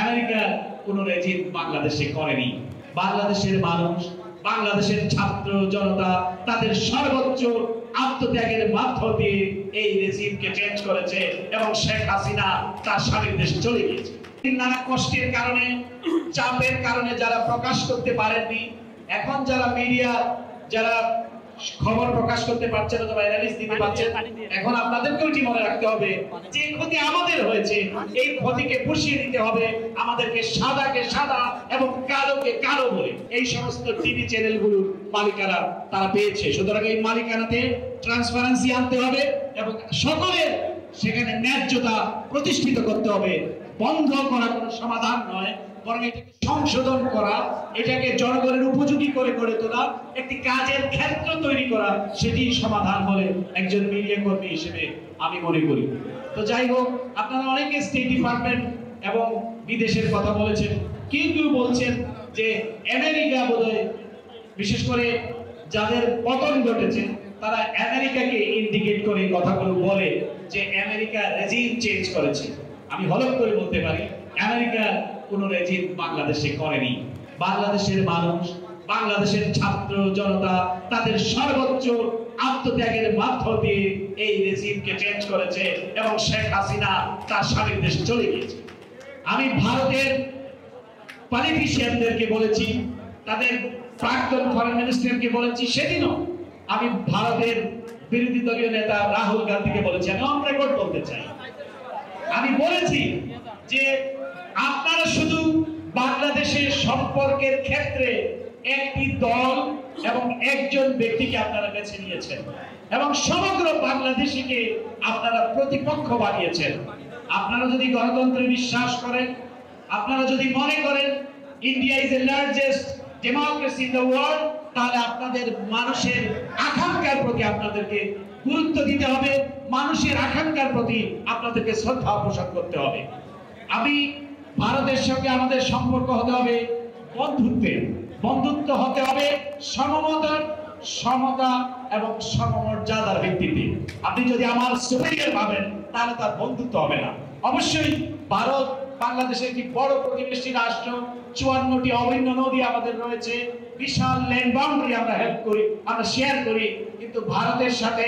America কোন regime বাংলাদেশে করেনি। বাংলাদেশের মানুষ, বাংলাদেশের ছাত্র জনতা তাদের সর্বোচ্চ আত্মত্যাগের মাধ্য দিয়ে এই রেজিমকে চেঞ্জ করেছে এবং শেখ হাসিনা তার স্বামীর দেশে চলে গিয়েছে। নানা কষ্টের কারণে, চাপের কারণে যারা প্রকাশ করতে পারেননি, এখন যারা মিডিয়া যারা খবর প্রকাশ করতে পারছেন অথবা অ্যানালিস দিতে পারছেন, এখন আপনাদেরকেও এটি মনে রাখতে হবে যে ক্ষতি আমাদের হয়েছে, এই ক্ষতিকে পুষিয়ে দিতে হবে। আমাদেরকে সাদাকে সাদা এবং কালোকে কালো বলে এই সমস্ত টিভি চ্যানেলগুলোর মালিকানা তারা পেয়েছে। সুতরাং এই মালিকানাতে ট্রান্সপারেন্সি আনতে হবে এবং সকলের সেখানে ন্যায্যতা প্রতিষ্ঠিত করতে হবে। বন্ধ করা কোনো সমাধান নয়, বরং এটাকে সংশোধন করা, এটাকে জনগণের উপযোগী করে গড়ে তোলা, একটি কাজের ক্ষেত্র তৈরি করা, সেটি সমাধান বলে একজন মিডিয়া কর্মী হিসেবে আমি মনে করি। তো যাই হোক, আপনারা অনেকে স্টেট ডিপার্টমেন্ট এবং বিদেশের কথা বলেছেন। কেউ কেউ বলছেন যে আমেরিকা বোধহয়, বিশেষ করে যাদের পতন ঘটেছে তারা আমেরিকাকে ইন্ডিকেট করে কথাগুলো বলে যে আমেরিকা রেজিম চেঞ্জ করেছে। আমি হলফ করে বলতে পারি আমেরিকা কোন রেজিম বাংলাদেশে করেনি। বাংলাদেশের মানুষ, বাংলাদেশের ছাত্র জনতা তাদের সর্বোচ্চ আত্মত্যাগের মাধ্য দিয়ে এই রেজিমকে চেঞ্জ করেছে এবং শেখ হাসিনা তার স্বামীর দেশে চলে গিয়েছে। আমি ভারতের পলিটিশিয়ানদেরকে বলেছি, তাদের প্রাক্তন ফরেন মিনিস্টারকে বলেছি, সেদিনও আমি ভারতের বিরোধী দলীয় নেতা রাহুল গান্ধীকে বলেছি, আমি অন রেকর্ড বলতে চাই, আমি বলেছি যে আপনারা শুধু বাংলাদেশের সম্পর্কের ক্ষেত্রে একটি দল এবং একজন ব্যক্তিকে আপনারা বেছে নিয়েছেন এবং সমগ্র বাংলাদেশিকে আপনারা প্রতিপক্ষ বানিয়েছেন। আপনারা যদি গণতন্ত্রে বিশ্বাস করেন, আপনারা যদি মনে করেন India is the largest democracy in the world, তাহলে আপনাদের মানুষের আকাঙ্ক্ষার প্রতি আপনাদেরকে গুরুত্ব দিতে হবে, মানুষের আকাঙ্ক্ষার প্রতি আপনাদেরকে শ্রদ্ধা পোষণ করতে হবে। আমি ভারতের সঙ্গে আমাদের সম্পর্ক হতে হবে বন্ধুত্বের, বন্ধুত্ব হতে হবে সমমতার, সমতা এবং সমমর্যাদার ভিত্তিতে। আপনি যদি আমার সুপিরিয়র ভাবেন তাহলে তার বন্ধুত্ব হবে না। অবশ্যই ভারত বাংলাদেশের একটি বড় প্রতিবেশী রাষ্ট্র, 54টি অভিন্ন নদী আমাদের রয়েছে, বিশাল ল্যান্ড বাউন্ডারি আমরা হেল্প করি, আমরা শেয়ার করি, কিন্তু ভারতের সাথে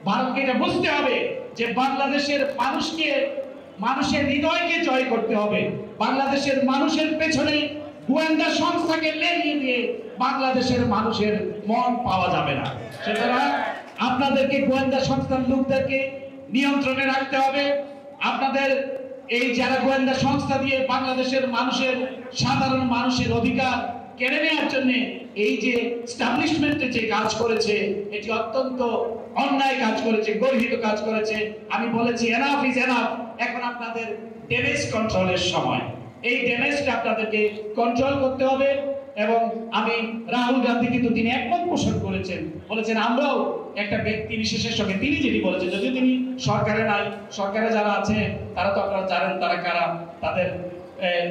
ভারতকে এটা বুঝতে হবে যে বাংলাদেশের মানুষকে, মানুষের হৃদয়কে জয় করতে হবে। বাংলাদেশের মানুষের পেছনে গোয়েন্দা সংস্থাকে লেলিয়ে দিয়ে বাংলাদেশের মানুষের মন পাওয়া যাবে না। সুতরাং আপনাদেরকে গোয়েন্দা সংস্থার লোকদেরকে নিয়ন্ত্রণে রাখতে হবে। আপনাদের এই যারা গোয়েন্দা সংস্থা দিয়ে বাংলাদেশের মানুষের, সাধারণ মানুষের অধিকার কেড়ে নেওয়ার জন্য এই যে এস্টাবলিশমেন্টে যে কাজ করেছে, এটি অত্যন্ত অন্যায় কাজ করেছে, গর্হিত কাজ করেছে। আমি বলেছি এনাফ ইজ এনাফ। এখন আপনাদের ড্যামেজ কন্ট্রোলের সময়, এই ড্যামেজটা আপনাদেরকে কন্ট্রোল করতে হবে। এবং আমি রাহুল গান্ধী কিন্তু তিনি একমত পোষণ করেছেন, বলেছেন আমরাও একটা ব্যক্তি বিশেষের সঙ্গে, তিনি যেটি বলেছেন, যদিও তিনি সরকারে নাই, সরকারে যারা আছে তারা তো আপনারা জানেন তারা কারা, তাদের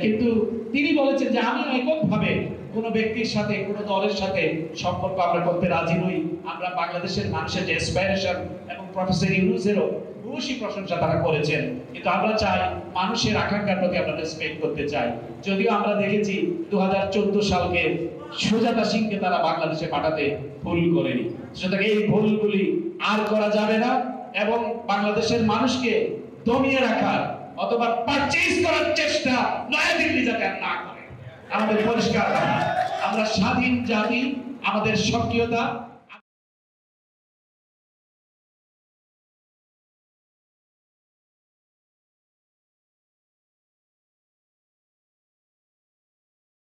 কিন্তু তিনি বলেছেন যে আমি এককভাবে কোনো ব্যক্তির সাথে, কোনো দলের সাথে সম্পর্ক আমরা করতে রাজি নই। আমরা বাংলাদেশের মানুষের যে অ্যাসপাইরেশন এবং প্রফেসর ইউনূসেরও ভূয়সী প্রশংসা তারা করেছেন, কিন্তু আমরা চাই মানুষের আকাঙ্ক্ষার প্রতি আমরা রেসপেক্ট করতে চাই। যদিও আমরা দেখেছি 2014 সালকে সুজাতা সিংকে তারা বাংলাদেশে পাঠাতে ভুল করেনি। সুতরাং এই ভুলগুলি আর করা যাবে না এবং বাংলাদেশের মানুষকে দমিয়ে রাখার অথবা পারচেজ করার চেষ্টা নয়াদিল্লি যাতে না করে। আমাদের পরিষ্কার, আমরা স্বাধীন জাতি, আমাদের সক্রিয়তা